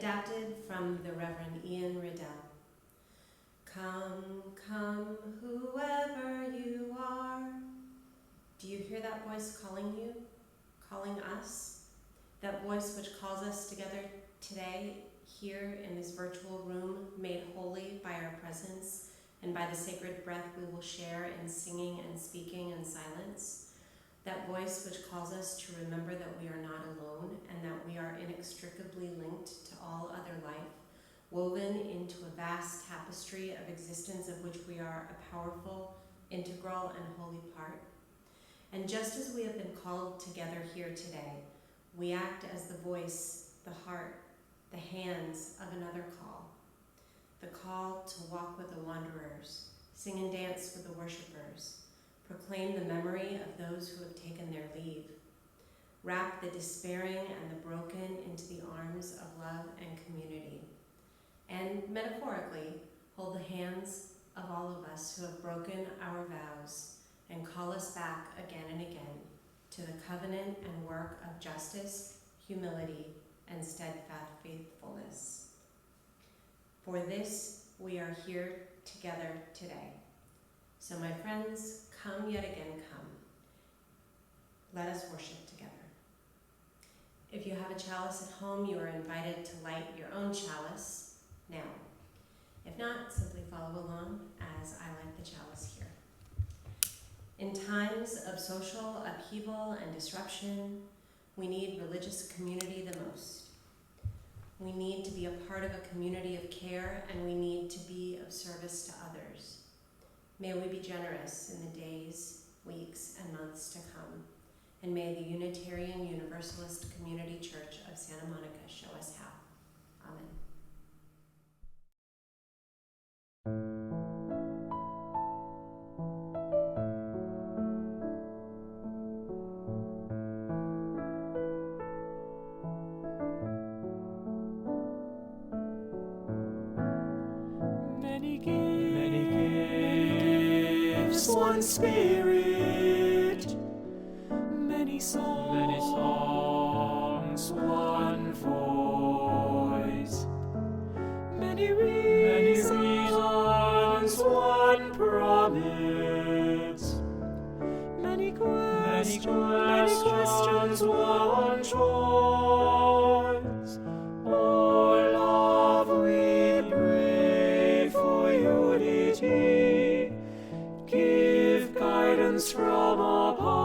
adapted from the Reverend Ian Riddell. Come, come, whoever you are. Do you hear that voice calling you, calling us? That voice which calls us together today, here in this virtual room, made holy by our presence and by the sacred breath we will share in singing and speaking in silence. That voice which calls us to remember that we are not alone and that we are inextricably linked to all other life, woven into a vast tapestry of existence of which we are a powerful, integral, and holy part. And just as we have been called together here today, we act as the voice, the heart, the hands of another call. The call to walk with the wanderers, sing and dance with the worshipers, proclaim the memory of those who have taken their leave, wrap the despairing and the broken into the arms of love and community, and metaphorically hold the hands of all of us who have broken our vows and call us back again and again to the covenant and work of justice, humility, and steadfast faithfulness. For this, we are here together today. So my friends, come yet again, come. Let us worship together. If you have a chalice at home, you are invited to light your own chalice now. If not, simply follow along as I light the chalice here. In times of social upheaval and disruption, we need religious community the most. We need to be a part of a community of care, and we need to be of service to others. May we be generous in the days, weeks, and months to come, and may the Unitarian Universalist Community Church of Santa Monica show us how. Amen. One spirit, many songs, one voice, many reasons, one promise, many questions, one choice. Oh, love, we pray for unity. Give guidance from above.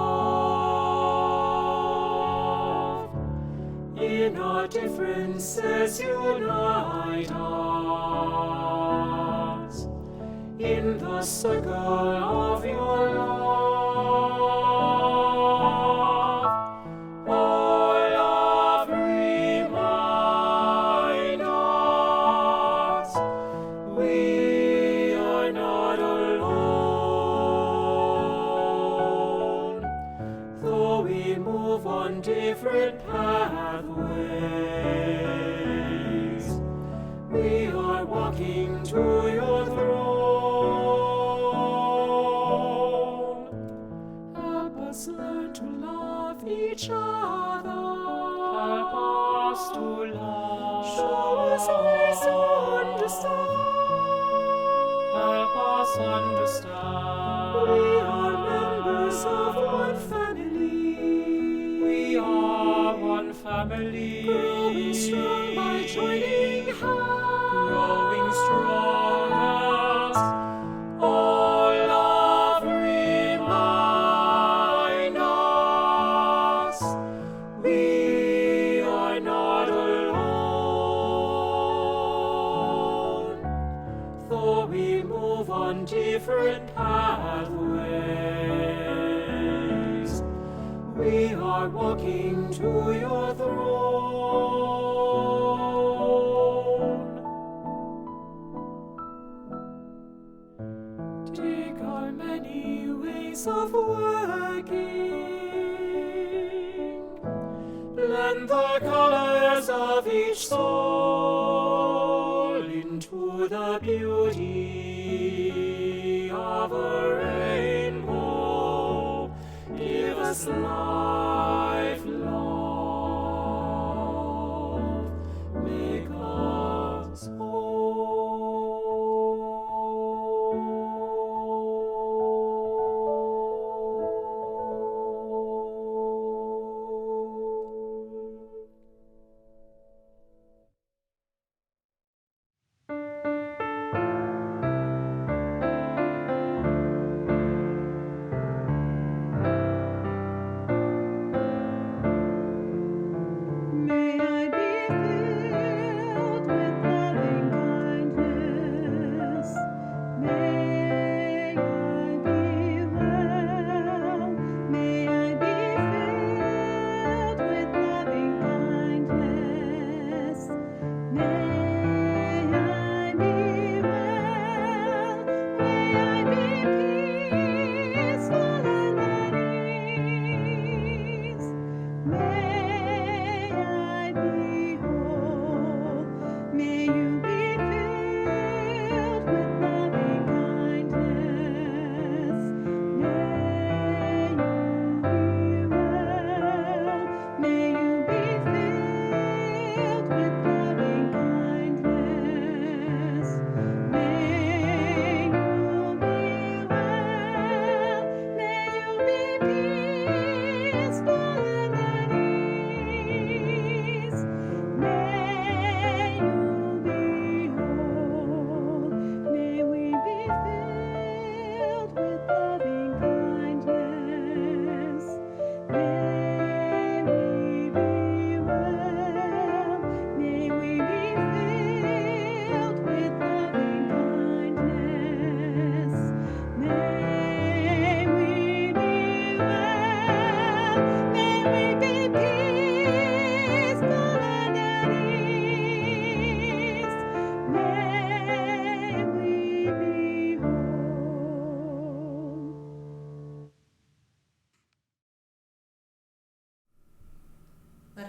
In our differences, unite us. In the circle of your love. Oh, love, remind us we are not alone. Though we move on different pathways, we are walking to your throne. Help us learn to love each other. Help us to love. Show us ways to understand. Help us understand. We are members of one family. We are one family. Growing strong by joining hands. Growing strong as oh, love, remind us we are not alone. Though we move on different pathways, we are walking to your throne. Take our many ways of working, blend the colors of each soul into the beauty of a rainbow. Give us life, love, make us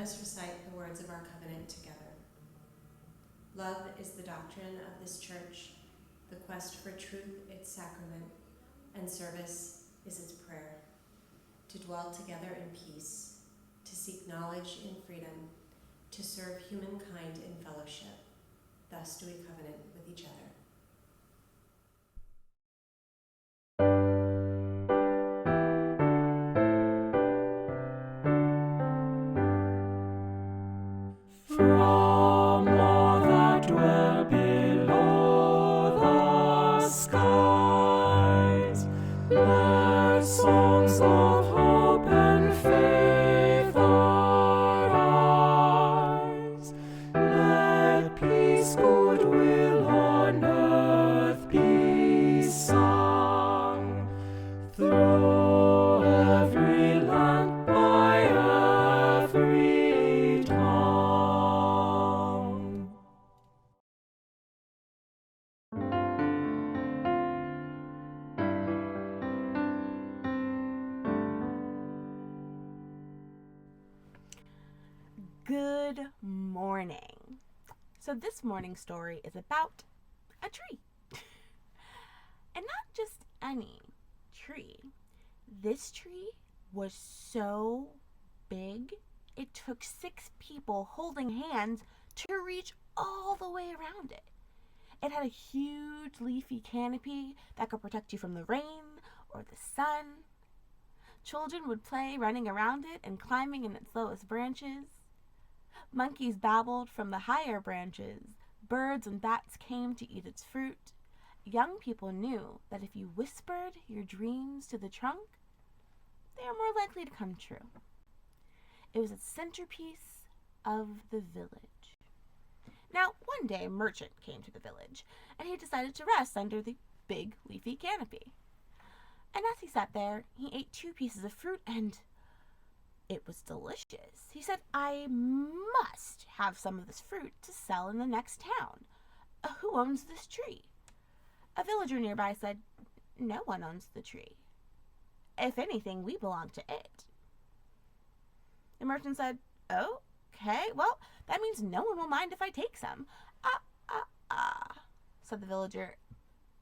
us recite the words of our covenant together. Love is the doctrine of this church, the quest for truth its sacrament, and service is its prayer. To dwell together in peace, to seek knowledge in freedom, to serve humankind in fellowship. Thus do we covenant with each other. From all that dwell below the skies, let songs of hope and faith arise. Let peace, goodwill on earth be sung through every land by every tongue. Good morning. So this morning's story is about a tree. And not just any tree. This tree was so big, it took 6 people holding hands to reach all the way around it. It had a huge leafy canopy that could protect you from the rain or the sun. Children would play running around it and climbing in its lowest branches. Monkeys babbled from the higher branches. Birds and bats came to eat its fruit. Young people knew that if you whispered your dreams to the trunk, they are more likely to come true. It was a centerpiece of the village. Now, one day a merchant came to the village, and he decided to rest under the big leafy canopy. And as he sat there, he ate 2 pieces of fruit, and it was delicious. He said, "I must have some of this fruit to sell in the next town. Who owns this tree?" A villager nearby said, "No one owns the tree. If anything, we belong to it." The merchant said, "Okay, well, that means no one will mind if I take some." Said the villager.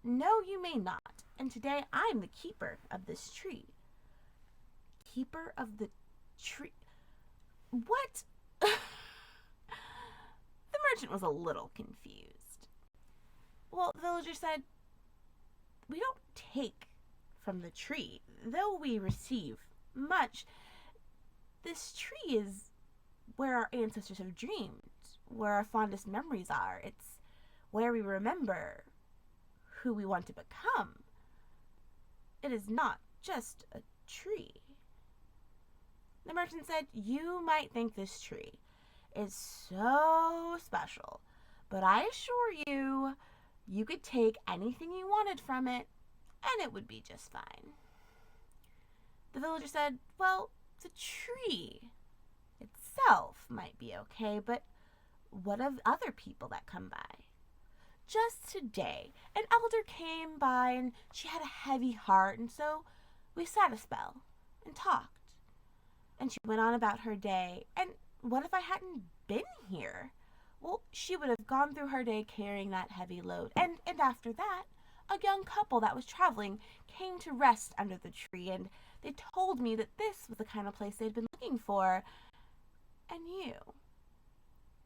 "No, you may not. And today I'm the keeper of this tree." Keeper of the tree? What? The merchant was a little confused. Well, the villager said, "We don't take from the tree, though we receive much. This tree is where our ancestors have dreamed, where our fondest memories are. It's where we remember who we want to become. It is not just a tree." The merchant said, "You might think this tree is so special, but I assure you, you could take anything you wanted from it, and it would be just fine." The villager said, "Well, the tree itself might be okay, but what of other people that come by? Just today, an elder came by, and she had a heavy heart, and so we sat a spell and talked. And she went on about her day, and what if I hadn't been here? Well, she would have gone through her day carrying that heavy load. And after that, a young couple that was traveling came to rest under the tree, and they told me that this was the kind of place they'd been looking for. And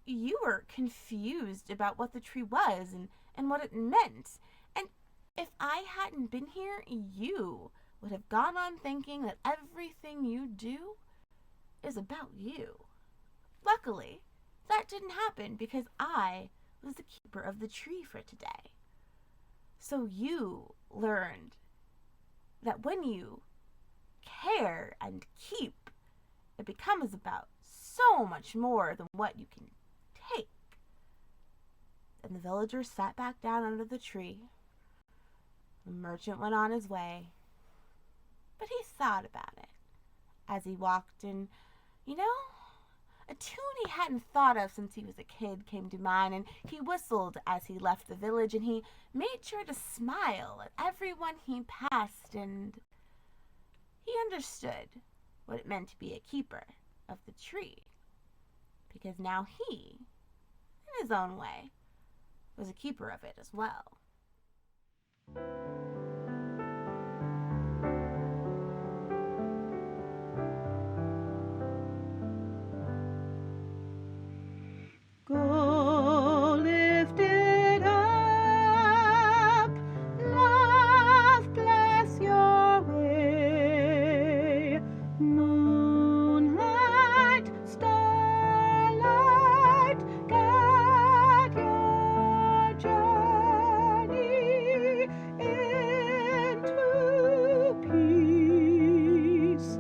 you were confused about what the tree was and what it meant. And if I hadn't been here, you would have gone on thinking that everything you do is about you. Luckily, that didn't happen because I was the keeper of the tree for today. So you learned that when you care and keep, it becomes about so much more than what you can take." And the villager sat back down under the tree. The merchant went on his way. But he thought about it as he walked, and, a tune he hadn't thought of since he was a kid came to mind, and he whistled as he left the village, and he made sure to smile at everyone he passed, and he understood what it meant to be a keeper of the tree. because now he, in his own way, was a keeper of it as well. Go lift it up, love bless your way. Moonlight, starlight, guide your journey into peace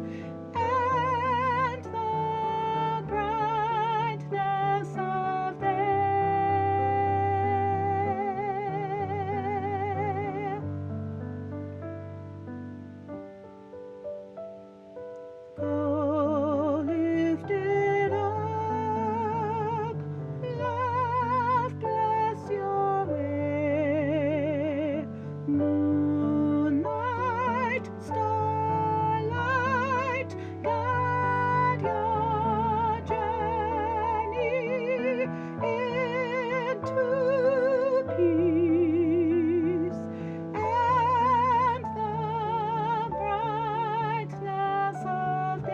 and the brightness of day. Go lift it up, love bless your way. Moonlight, starlight, guide your journey into peace and the brightness of day.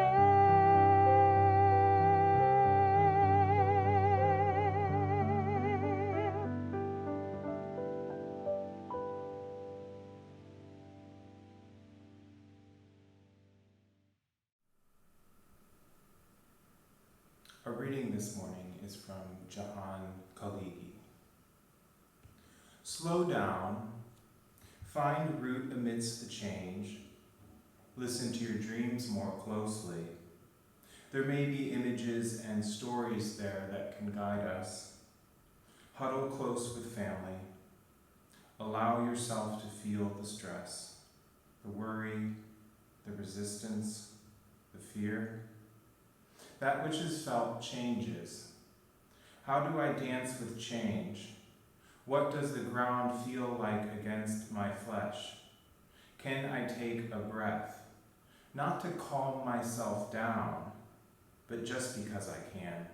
Our reading this morning is from Kalendae. Slow down, find root amidst the change, listen to your dreams more closely. There may be images and stories there that can guide us. Huddle close with family. Allow yourself to feel the stress, the worry, the resistance, the fear. That which is felt changes. How do I dance with change? What does the ground feel like against my flesh? Can I take a breath? Not to calm myself down, but just because I can.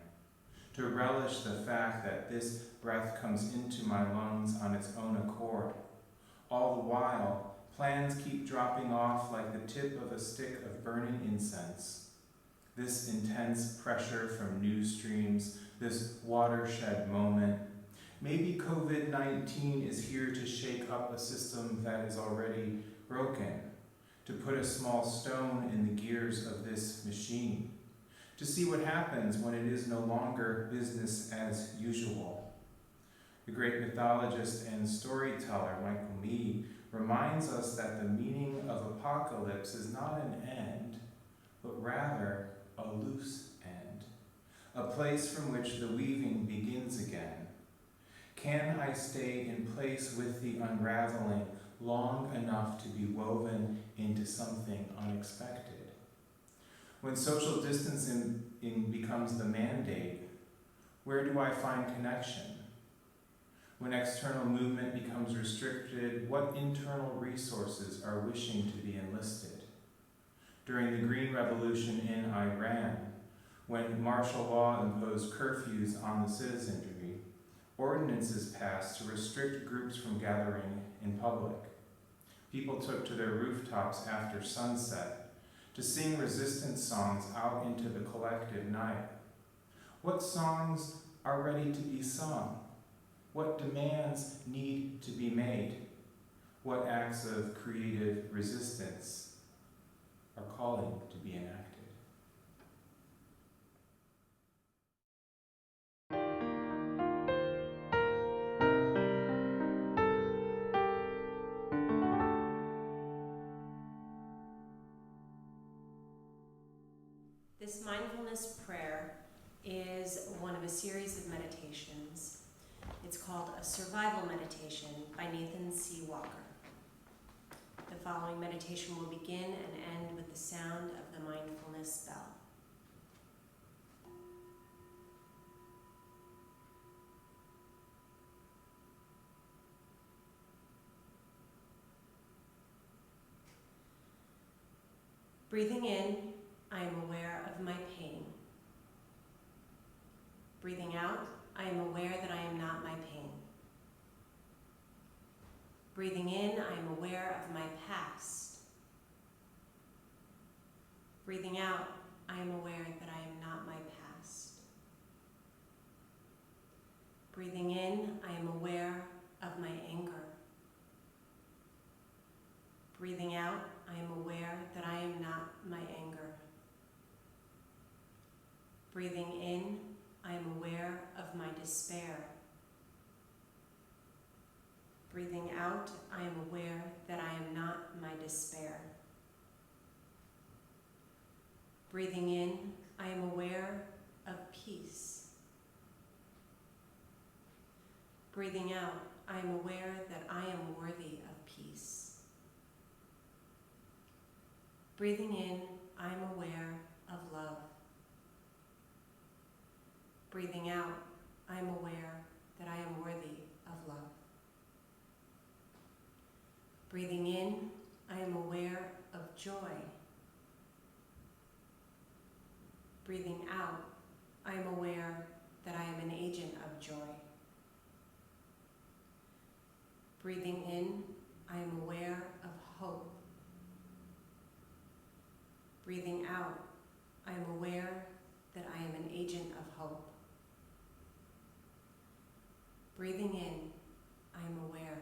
To relish the fact that this breath comes into my lungs on its own accord. All the while, plans keep dropping off like the tip of a stick of burning incense. This intense pressure from news streams, this watershed moment. Maybe COVID-19 is here to shake up a system that is already broken, to put a small stone in the gears of this machine, to see what happens when it is no longer business as usual. The great mythologist and storyteller Michael Meade reminds us that the meaning of apocalypse is not an end, but rather a loose end, a place from which the weaving begins again. Can I stay in place with the unraveling long enough to be woven into something unexpected? When social distancing becomes the mandate, where do I find connection? When external movement becomes restricted, what internal resources are wishing to be enlisted? During the Green Revolution in Iran, when martial law imposed curfews on the citizenry, ordinances passed to restrict groups from gathering in public. People took to their rooftops after sunset to sing resistance songs out into the collective night. What songs are ready to be sung? What demands need to be made? What acts of creative resistance are calling to be enacted? This mindfulness prayer is one of a series of meditations. It's called a survival meditation by Nathan C. Walker. The following meditation will begin and end with the sound of the mindfulness bell. Breathing in, I am aware of my pain. Breathing out, I am aware that I am not my pain. Breathing in, I am aware of my past. Breathing out, I am aware that I am not my past. Breathing in, I am aware of my anger. Breathing out, I am aware that I am not my anger. Breathing in, I am aware of my despair. Breathing out, I am aware that I am not my despair. Breathing in, I am aware of peace. Breathing out, I am aware that I am worthy of peace. Breathing in, I am aware of love. Breathing out, I am aware that I am worthy of love. Breathing in, I am aware of joy. Breathing out, I am aware that I am an agent of joy. Breathing in, I am aware of hope. Breathing out, I am aware that I am an agent of hope. Breathing in, I am aware.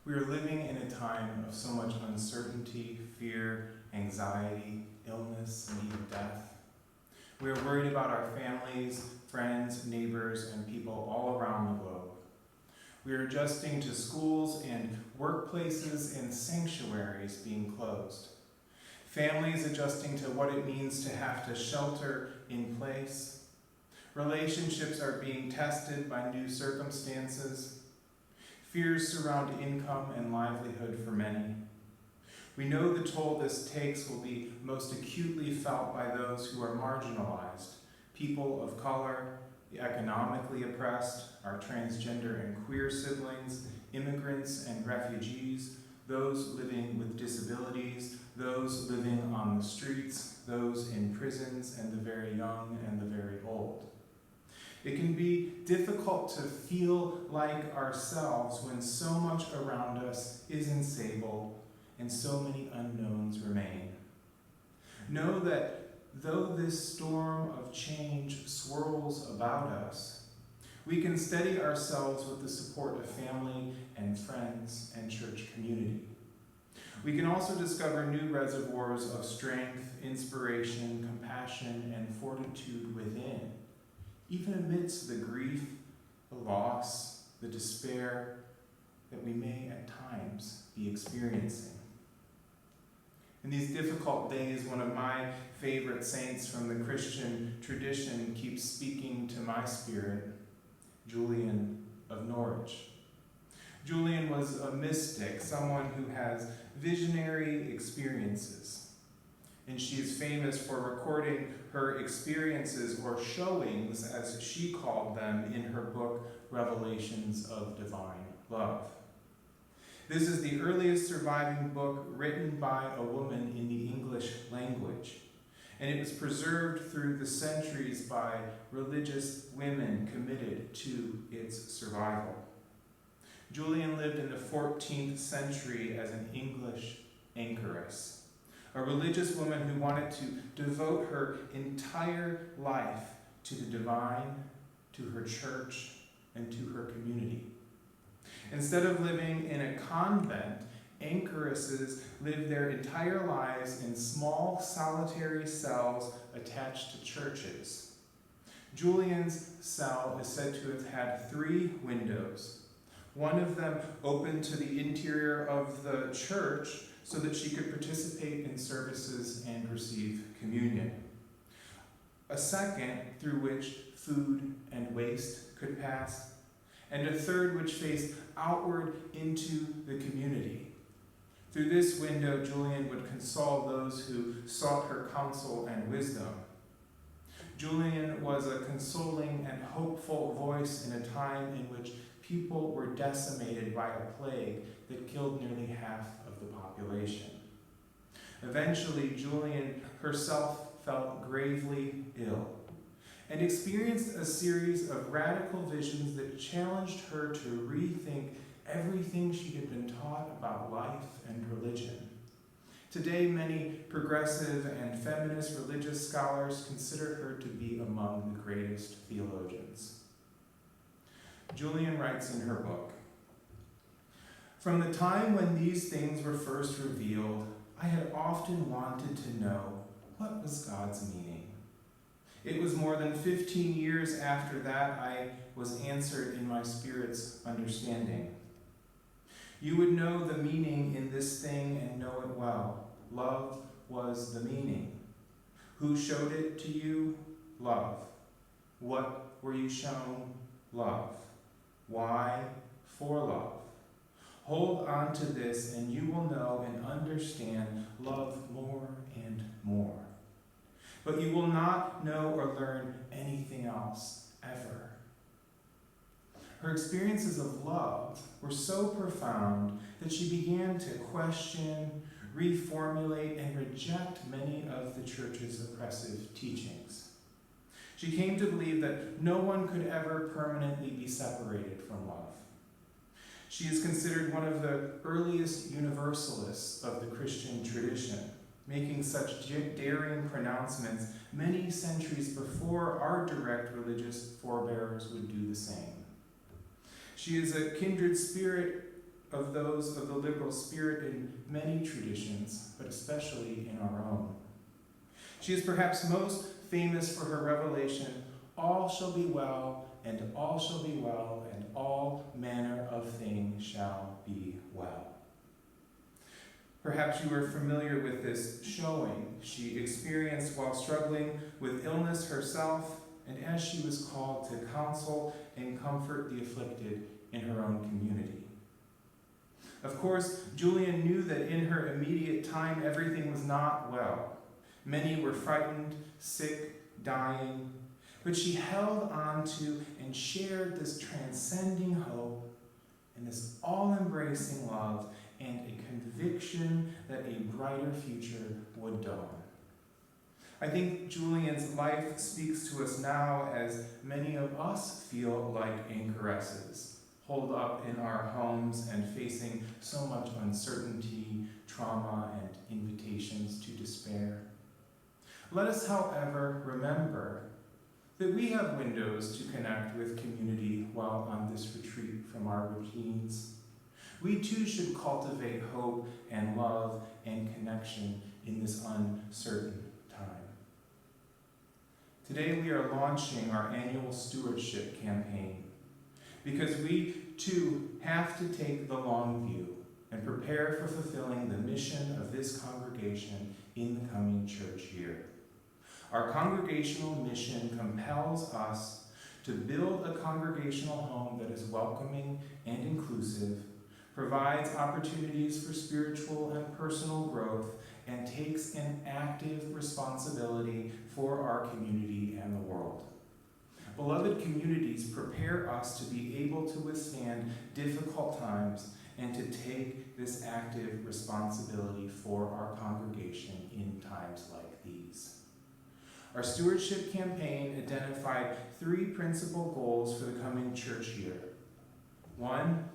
We are living in a time of so much uncertainty, fear, anxiety, illness, and even death. We are worried about our families, friends, neighbors, and people all around the globe. We are adjusting to schools and workplaces and sanctuaries being closed. Families adjusting to what it means to have to shelter in place. Relationships are being tested by new circumstances. Fears surround income and livelihood for many. We know the toll this takes will be most acutely felt by those who are marginalized, people of color, the economically oppressed, our transgender and queer siblings, immigrants and refugees, those living with disabilities, those living on the streets, those in prisons, and the very young and the very old. It can be difficult to feel like ourselves when so much around us is unstable and so many unknowns remain. Know that though this storm of change swirls about us, we can steady ourselves with the support of family and friends and church community. We can also discover new reservoirs of strength, inspiration, compassion, and fortitude within, even amidst the grief, the loss, the despair that we may at times be experiencing. In these difficult days, one of my favorite saints from the Christian tradition keeps speaking to my spirit, Julian of Norwich. Julian was a mystic, someone who has visionary experiences. And she is famous for recording her experiences, or showings, as she called them, in her book, Revelations of Divine Love. This is the earliest surviving book written by a woman in the English language, and it was preserved through the centuries by religious women committed to its survival. Julian lived in the 14th century as an English anchoress, a religious woman who wanted to devote her entire life to the divine, to her church, and to her community. Instead of living in a convent, anchoresses lived their entire lives in small, solitary cells attached to churches. Julian's cell is said to have had 3 windows. One of them opened to the interior of the church so that she could participate in services and receive communion. A second through which food and waste could pass, and a third which faced outward into the community. Through this window, Julian would console those who sought her counsel and wisdom. Julian was a consoling and hopeful voice in a time in which people were decimated by a plague that killed nearly half of the population. Eventually, Julian herself felt gravely ill and experienced a series of radical visions that challenged her to rethink everything she had been taught about life and religion. Today, many progressive and feminist religious scholars consider her to be among the greatest theologians. Julian writes in her book, "From the time when these things were first revealed, I had often wanted to know what was God's meaning. It was more than 15 years after that I was answered in my spirit's understanding. You would know the meaning in this thing and know it well. Love was the meaning. Who showed it to you? Love. What were you shown? Love. Why? For love. Hold on to this and you will know and understand love more and more. But you will not know or learn anything else, ever." Her experiences of love were so profound that she began to question, reformulate, and reject many of the church's oppressive teachings. She came to believe that no one could ever permanently be separated from love. She is considered one of the earliest universalists of the Christian tradition, making such daring pronouncements many centuries before our direct religious forebears would do the same. She is a kindred spirit of those of the liberal spirit in many traditions, but especially in our own. She is perhaps most famous for her revelation, "All shall be well, and all shall be well, and all manner of things shall be well." Perhaps you are familiar with this showing she experienced while struggling with illness herself, and as she was called to counsel and comfort the afflicted in her own community. Of course, Julian knew that in her immediate time everything was not well. Many were frightened, sick, dying, but she held on to and shared this transcending hope and this all-embracing love and a conviction that a brighter future would dawn. I think Julian's life speaks to us now as many of us feel like anchoresses, holed up in our homes and facing so much uncertainty, trauma, and invitations to despair. Let us, however, remember that we have windows to connect with community while on this retreat from our routines. We too should cultivate hope and love and connection in this uncertain time. Today we are launching our annual stewardship campaign because we too have to take the long view and prepare for fulfilling the mission of this congregation in the coming church year. Our congregational mission compels us to build a congregational home that is welcoming and inclusive, provides opportunities for spiritual and personal growth, and takes an active responsibility for our community and the world. Beloved communities prepare us to be able to withstand difficult times and to take this active responsibility for our congregation in times like these. Our stewardship campaign identified 3 principal goals for the coming church year. 1,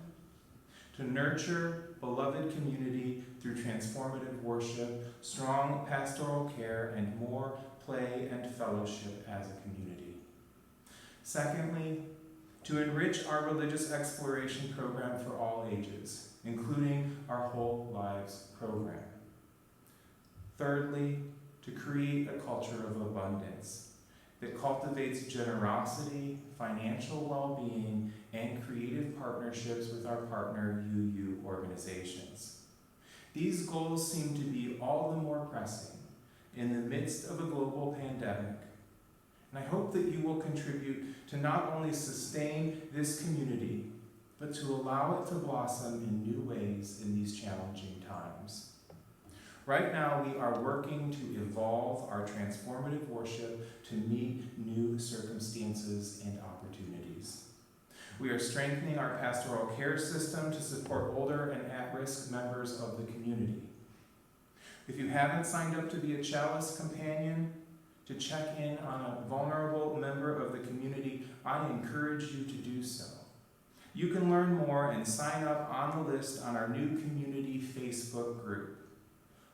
to nurture beloved community through transformative worship, strong pastoral care, and more play and fellowship as a community. Secondly, to enrich our religious exploration program for all ages, including our Whole Lives program. Thirdly, to create a culture of abundance that cultivates generosity, financial well-being, and creative partnerships with our partner UU organizations. These goals seem to be all the more pressing in the midst of a global pandemic And I hope that you will contribute to not only sustain this community, but to allow it to blossom in new ways in these challenging times. Right now, we are working to evolve our transformative worship to meet new circumstances and opportunities. We are strengthening our pastoral care system to support older and at-risk members of the community. If you haven't signed up to be a chalice companion, to check in on a vulnerable member of the community, I encourage you to do so. You can learn more and sign up on the list on our new community Facebook group.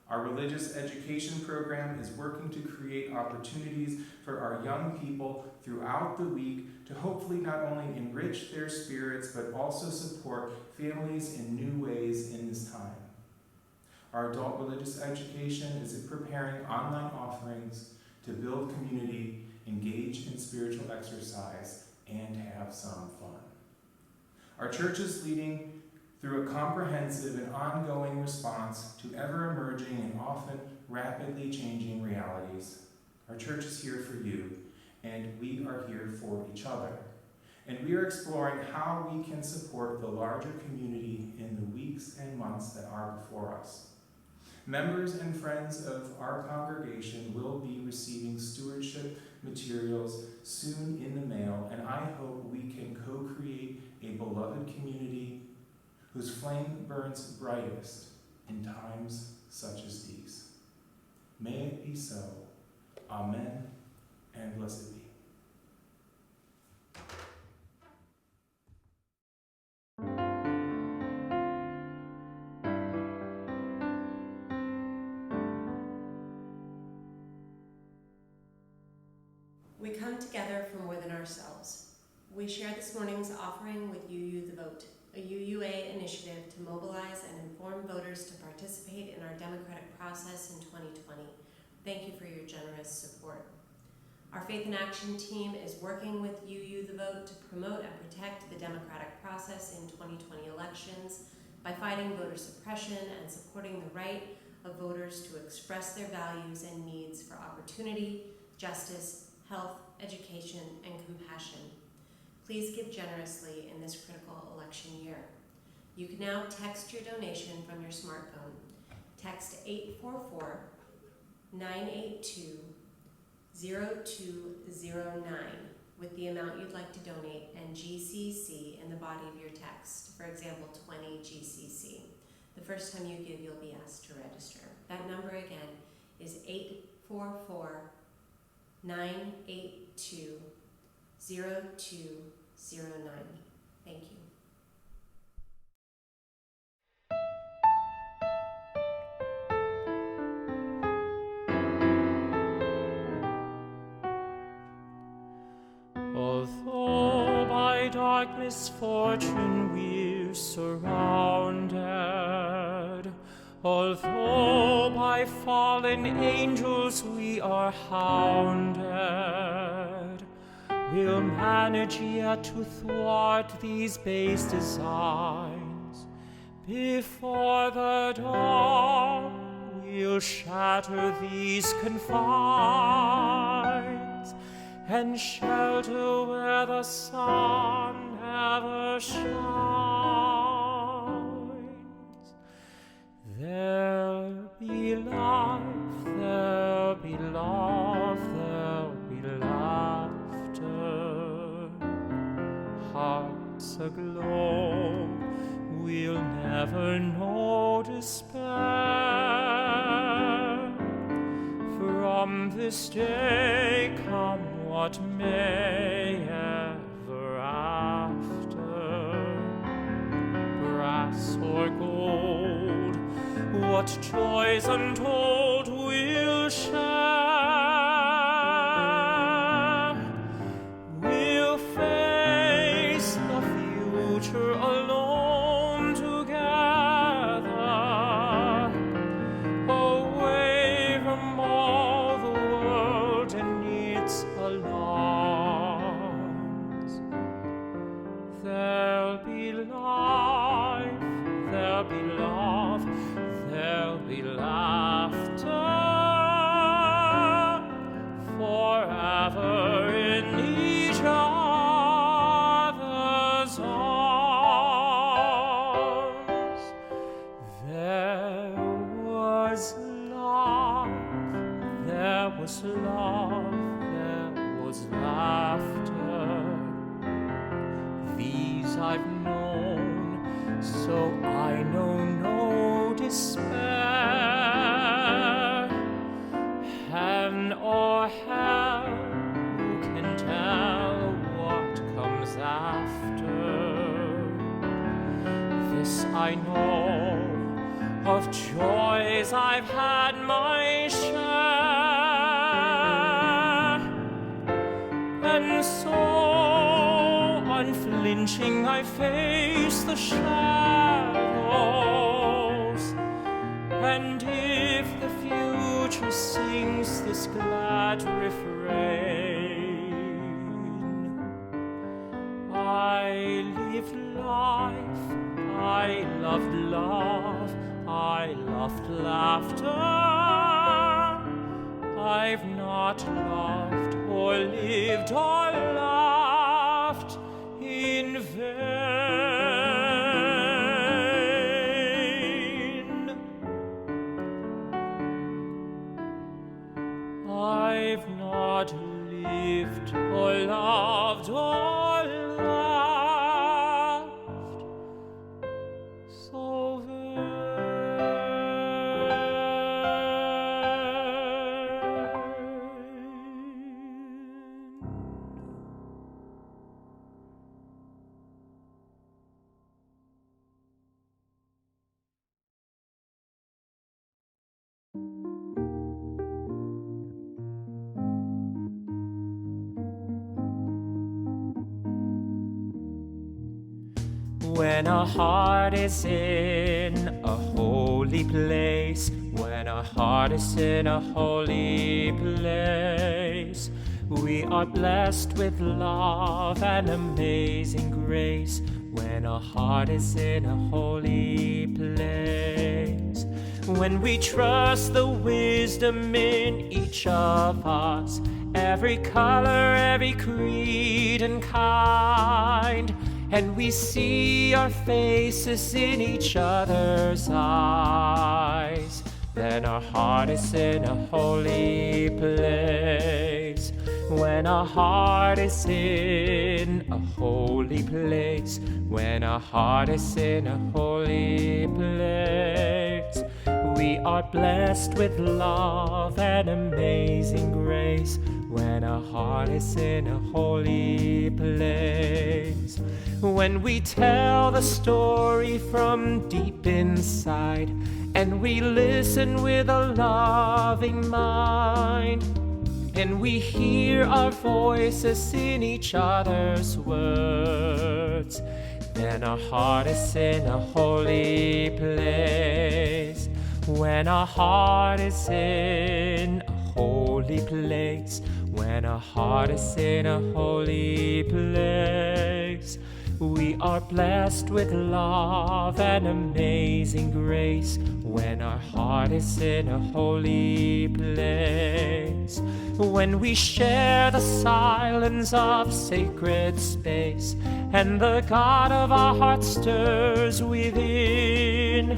Our religious education program is working to create opportunities for our young people throughout the week to hopefully not only enrich their spirits, but also support families in new ways in this time. Our adult religious education is preparing online offerings to build community, engage in spiritual exercise, and have some fun. Our church is leading through a comprehensive and ongoing response to ever-emerging and often rapidly changing realities. Our church is here for you, and we are here for each other. And we are exploring how we can support the larger community in the weeks and months that are before us. Members and friends of our congregation will be receiving stewardship materials soon in the mail, and I hope we can co-create a beloved community whose flame burns brightest in times such as these. May it be so. Amen, and blessed be. We come together for more than ourselves. We share this morning's offering with UU the Vote, a UUA initiative to mobilize and inform voters to participate in our democratic process in 2020. Thank you for your generous support. Our Faith in Action team is working with UU the Vote to promote and protect the democratic process in 2020 elections by fighting voter suppression and supporting the right of voters to express their values and needs for opportunity, justice, health, education, and compassion. Please give generously in this critical election year. You can now text your donation from your smartphone. Text 844-982-0209 with the amount you'd like to donate and GCC in the body of your text, for example, 20 GCC. The first time you give, you'll be asked to register. That number again is 844-982-0209. Thank you. Although by dark misfortune we're surrounded, although by fallen angels we are hounded, we'll manage yet to thwart these base designs. Before the dawn, we'll shatter these confines and shelter where the sun never shines. There'll be life, there'll be love, there'll be laughter, hearts aglow, we'll never know despair. From this day come what may ever after, brass or gold, what joys untold we'll share. We'll face the future alone together, away from all the world and its alarms. There'll be life, there'll be love, there'll be laughter forever was love, there was love, there was laughter. These I've known, so I know no despair. Heaven or hell, who can tell what comes after? This I know, of joys I've had my share, and so unflinching I face the shadows. And if the future sings this glad refrain, I lived life, I loved love, I loved laughter. I've not loved or lived or laughed in vain. I've not lived or loved or laughed so When a heart is in a holy place, when a heart is in a holy place, we are blessed with love and amazing grace. When a heart is in a holy place, when we trust the wisdom in each of us, every color, every creed and kind, and we see our faces in each other's eyes, then our heart is in a holy place. When our heart is in a holy place, when our heart is in a holy place, we are blessed with love and amazing grace. When our heart is in a holy place, when we tell the story from deep inside, and we listen with a loving mind, and we hear our voices in each other's words, then our heart is in a holy place. When our heart is in a holy place, when our heart is in a holy place, we are blessed with love and amazing grace. When our heart is in a holy place, when we share the silence of sacred space, and the God of our heart stirs within,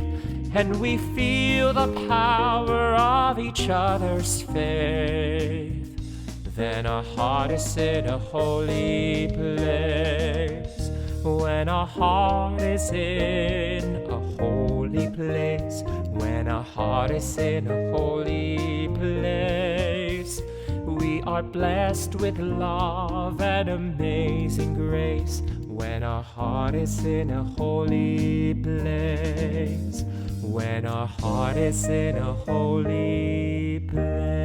and we feel the power of each other's faith, then our heart is in a holy place. When our heart is in a holy place, when our heart is in a holy place, we are blessed with love and amazing grace. When our heart is in a holy place, when our heart is in a holy place.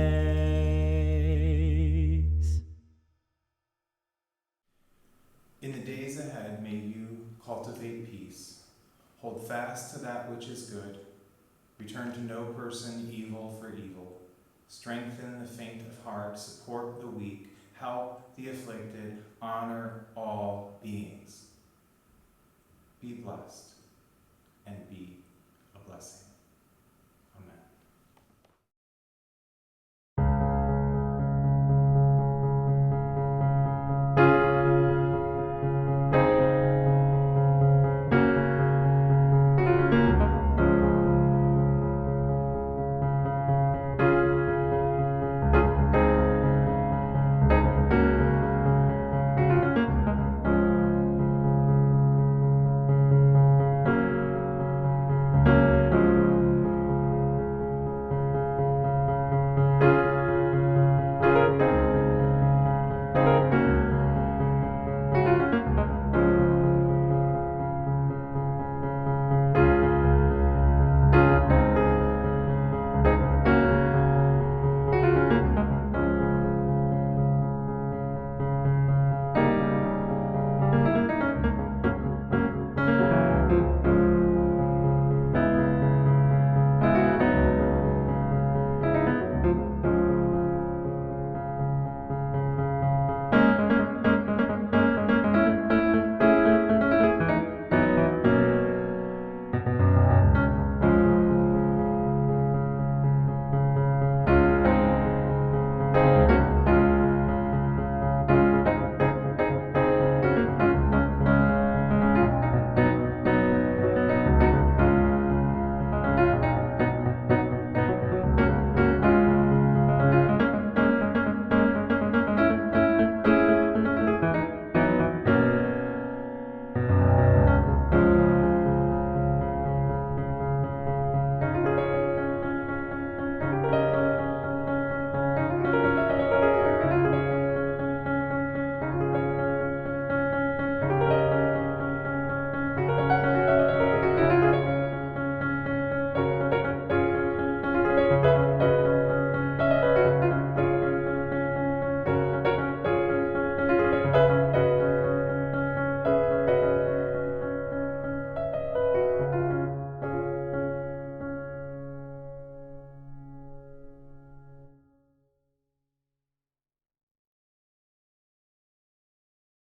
In the days ahead, may you cultivate peace, hold fast to that which is good, return to no person evil for evil, strengthen the faint of heart, support the weak, help the afflicted, honor all beings. Be blessed and be a blessing.